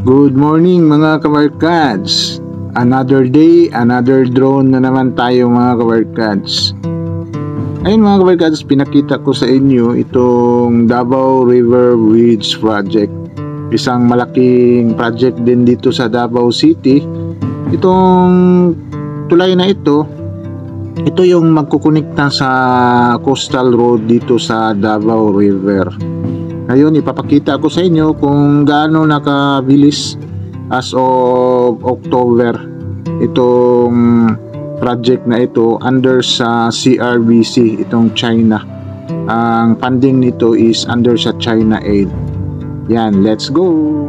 Good morning mga kabarkads. Another day, another drone na naman tayo mga kabarkads. Ayun mga kabarkads, pinakita ko sa inyo itong Davao River Bridge Project. Isang malaking project din dito sa Davao City. Itong tulay na ito yung magkukonekta sa coastal road dito sa Davao River. Ngayon, ipapakita ko sa inyo kung gaano nakabilis as of October itong project na ito under sa CRBC, itong China. Ang funding nito is under sa China Aid. Yan, let's go!